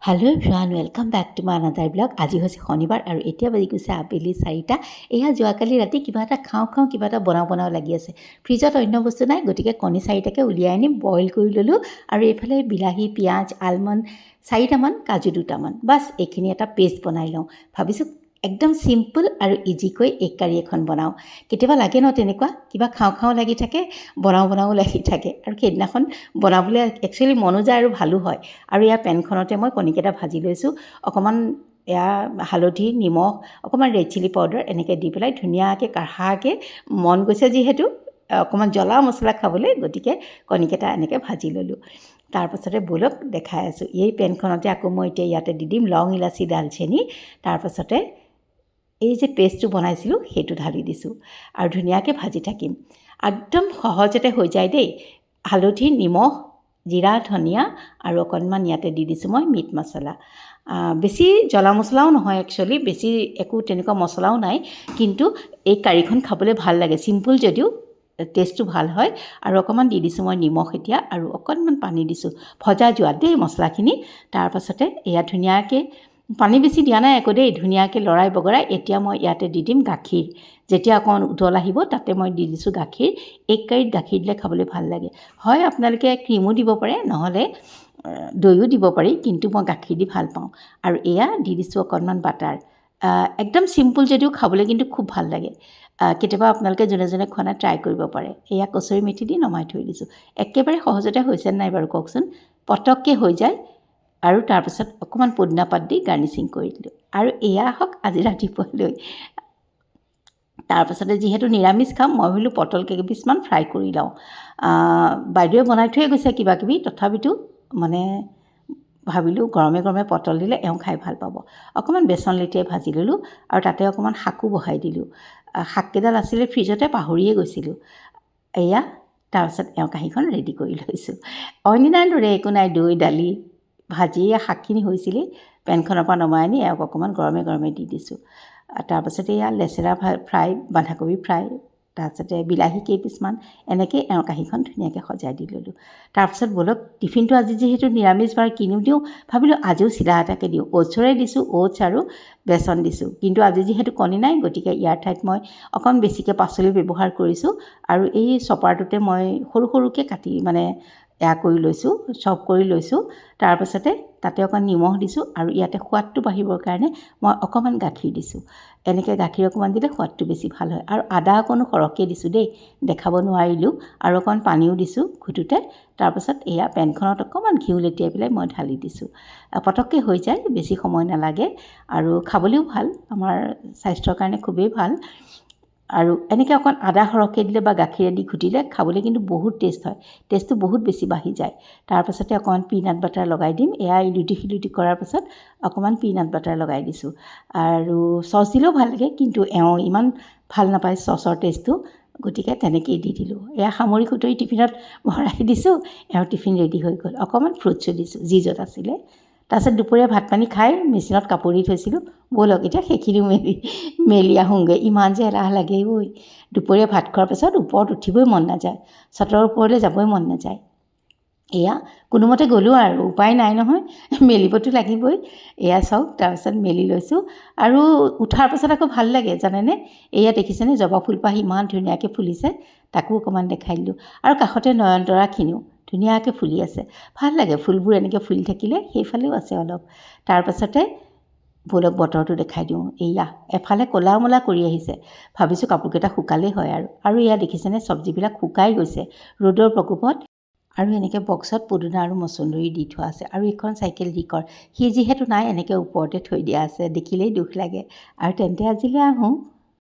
Hello' everyone, welcome back to my another blog. আজি হৈছে শনিবাৰ আৰু এতিয়া বাজি গৈছে আবেলি 4টা। এয়া যোৱাকালি ৰাতি কিবা এটা খাওঁ কিবা এটা বনাওঁ লাগি আছে। ফ্ৰিজত অন্য বস্তু নাই, গতিকে কণী 4টাকে উলিয়াই আনি বইল কৰি ল'লোঁ আৰু এইফালে বিলাহী, পিঁয়াজ, আলমণ্ড 4টামান, কাজু 2টামান, বাছ এইখিনি এটা পেষ্ট বনাই লওঁ। ভাবিছোঁ একদম চিম্পল আৰু ইজিকৈ এগ কাৰী এখন বনাওঁ। কেতিয়াবা লাগে ন তেনেকুৱা, কিবা খাওঁ লাগি থাকে, বনাওঁ লাগি থাকে আৰু সেইদিনাখন বনাবলৈ একচুৱেলি মনো যায় আৰু ভালো হয়। আৰু ইয়াৰ পেনখনতে মই কণীকেইটা ভাজি লৈছোঁ। অকণমান এয়া হালধি, নিমখ, অকণমান ৰেড চিলি পাউডাৰ এনেকৈ দি পেলাই ধুনীয়াকৈ কাঢ়াকৈ মন গৈছে যিহেতু অকণমান জ্বলা মছলা খাবলৈ, গতিকে কণীকেইটা এনেকৈ ভাজি ল'লোঁ। তাৰপাছতে ব'লক দেখাই আছোঁ। এই পেনখনতে আকৌ মই এতিয়া ইয়াতে দি দিম লং ইলাচি, দালচেনি, তাৰপাছতে এই যে পেষ্টটো বনাইছিলোঁ সেইটো ঢালি দিছোঁ আৰু ধুনীয়াকৈ ভাজি থাকিম। একদম সহজতে হৈ যায় দেই। হালধি, নিমখ, জিৰা, ধনিয়া আৰু অকণমান ইয়াতে দি দিছোঁ মই মিট মছলা। বেছি জ্বলা মছলাও নহয়, একচুৱেলি বেছি একো তেনেকুৱা মছলাও নাই, কিন্তু এই কাৰীখন খাবলৈ ভাল লাগে। চিম্পুল যদিও টেষ্টটো ভাল হয়। আৰু অকণমান দি দিছোঁ মই নিমখ এতিয়া আৰু অকণমান পানী দিছোঁ ভজা যোৱাত দেই মছলাখিনি। তাৰপাছতে এয়া ধুনীয়াকৈ পানী বেছি দিয়া নাই একো দেই, ধুনীয়াকৈ লৰাই বগৰাই এতিয়া মই ইয়াতে দি দিম গাখীৰ। যেতিয়া অকণমান উতল আহিব তাতে মই দি দিছোঁ গাখীৰ। এগ কাৰীত গাখীৰ দিলে খাবলৈ ভাল লাগে। হয়, আপোনালোকে ক্ৰীমো দিব পাৰে, নহ'লে দৈও দিব পাৰি, কিন্তু মই গাখীৰ দি ভাল পাওঁ। আৰু এয়া দি দিছোঁ অকণমান বাটাৰ। একদম চিম্পুল যদিও খাবলৈ কিন্তু খুব ভাল লাগে। কেতিয়াবা আপোনালোকে যোনে খোৱা নাই ট্ৰাই কৰিব পাৰে। এয়া কচুৰি মেথি দি নমাই থৈ দিছোঁ। একেবাৰে সহজতে হৈছে নাই বাৰু কওকচোন, পটককৈ হৈ যায়। আৰু তাৰপিছত অকণমান পুদিনা পাত দি গাৰ্নিচিং কৰি দিলোঁ। আৰু এয়া হওক আজি ৰাতিপুৱালৈ। তাৰপাছতে যিহেতু নিৰামিষ খাম, মই ভাবিলোঁ পটল কেইপিচমান ফ্ৰাই কৰি লওঁ। বাইদেৱে বনাই থৈয়ে গৈছে কিবাকিবি, তথাপিতো মানে ভাবিলোঁ গৰমে পটল দিলে এওঁ খাই ভাল পাব। অকণমান বেচন লেটিয়াই ভাজি ল'লোঁ আৰু তাতে অকণমান শাকো বহাই দিলোঁ। শাককেইডাল আছিলে ফ্ৰিজতে, পাহৰিয়ে গৈছিলোঁ। এয়া তাৰপিছত এওঁ কাঁহীখন ৰেডি কৰি লৈছোঁ। অইনদিনাৰ দৰে একো নাই, দৈ, দালি, ভাজি, শাকখিনি হৈছিলেই। পেনখনৰ পৰা নমাই আনি এওঁক অকণমান গৰমে দি দিছোঁ। তাৰপাছতে এয়া লেচেৰা ফ্ৰাই, বন্ধাকবি ফ্ৰাই, তাৰপিছতে বিলাহী কেইপিচমান, এনেকৈ এওঁৰ কাঁহীখন ধুনীয়াকৈ সজাই দি ল'লোঁ। তাৰপিছত ব'লক টিফিনটো আজি যিহেতু নিৰামিষ বাৰ কিনো দিওঁ, ভাবিলোঁ আজিও চিৰা এটাকে দিওঁ। অ'টছৰে দিছোঁ, অ'টছ আৰু বেচন দিছোঁ, কিন্তু আজি যিহেতু কণী নাই, গতিকে ইয়াৰ ঠাইত মই অকণ বেছিকৈ পাচলি ব্যৱহাৰ কৰিছোঁ। আৰু এই চপাৰটোতে মই সৰুকৈ কাটি মানে এয়া কৰি লৈছোঁ, চপ কৰি লৈছোঁ। তাৰপাছতে তাতে অকণ নিমখ দিছোঁ আৰু ইয়াতে সোৱাদটো বাঢ়িবৰ কাৰণে মই অকণমান গাখীৰ দিছোঁ। এনেকৈ গাখীৰ অকণমান দিলে সোৱাদটো বেছি ভাল হয়। আৰু আদা অকণো সৰহকৈ দিছোঁ দেই, দেখাব নোৱাৰিলোঁ। আৰু অকণমান পানীও দিছোঁ ঘুটোতে। তাৰপাছত এয়া পেনখনত অকণমান ঘিউ লেটিয়াই পেলাই মই ঢালি দিছোঁ। পটককৈ হৈ যায়, বেছি সময় নালাগে আৰু খাবলৈও ভাল, আমাৰ স্বাস্থ্যৰ কাৰণে খুবেই ভাল। আৰু এনেকৈ অকণ আদা সৰহকৈ দিলে বা গাখীৰেদি ঘুটিলে খাবলৈ কিন্তু বহুত টেষ্ট হয়, টেষ্টটো বহুত বেছি বাঢ়ি যায়। তাৰপাছতে অকণমান পিনাট বাটাৰ লগাই দিম। এয়া ইলুটি সিলুটি কৰাৰ পাছত অকণমান পিনাট বাটাৰ লগাই দিছোঁ। আৰু চচ দিলেও ভাল লাগে, কিন্তু এওঁ ইমান ভাল নাপায় চচৰ টেষ্টটো, গতিকে তেনেকৈয়ে দি দিলোঁ। এয়া সামৰি সুতৰি টিফিনত ভৰাই দিছোঁ। এওঁ টিফিন ৰেডি হৈ গ'ল। অকণমান ফ্ৰুটছো দিছোঁ যি য'ত আছিলে। তাৰপিছত দুপৰীয়া ভাত পানী খাই মেচিনত কাপোৰ দি থৈছিলোঁ। ব'লক এতিয়া সেইখিনিও মেলি আহোঁগৈ। ইমান যে এলাহ লাগে ঐ। দুপৰীয়া ভাত খোৱাৰ পাছত ওপৰত উঠিবই মন নাযায়, চাটৰ ওপৰলৈ যাবই মন নাযায়। এয়া কোনোমতে গ'লোঁ আৰু উপায় নাই নহয়, মেলিবতো লাগিবই। এয়া চাওক, তাৰপিছত মেলি লৈছোঁ। আৰু উঠাৰ পাছত আকৌ ভাল লাগে জানেনে। এয়া দেখিছেনে জবা ফুলপাহ ইমান ধুনীয়াকৈ ফুলিছে, তাকো অকণমান দেখাই দিলোঁ। আৰু কাষতে নয়নতৰাখিনিও ধুনীয়াকৈ ফুলি আছে। ভাল লাগে ফুলবোৰ এনেকৈ ফুলি থাকিলে। সেইফালেও আছে অলপ। তাৰপাছতে ব'লক বতৰটো দেখাই দিওঁ। এয়া এফালে ক'লা মলা কৰি আহিছে, ভাবিছোঁ কাপোৰকেইটা শুকালেই হয়। আৰু এয়া দেখিছেনে চব্জিবিলাক শুকাই গৈছে ৰ'দৰ প্ৰকোপত। আৰু এনেকৈ বক্সত পদুনা আৰু মচন্দৰী দি থোৱা আছে। আৰু এইখন চাইকেল ডিকৰ, সি যিহেতু নাই, এনেকৈ ওপৰতে থৈ দিয়া আছে, দেখিলেই দুখ লাগে। আৰু তেন্তে আজিলৈ আহোঁ।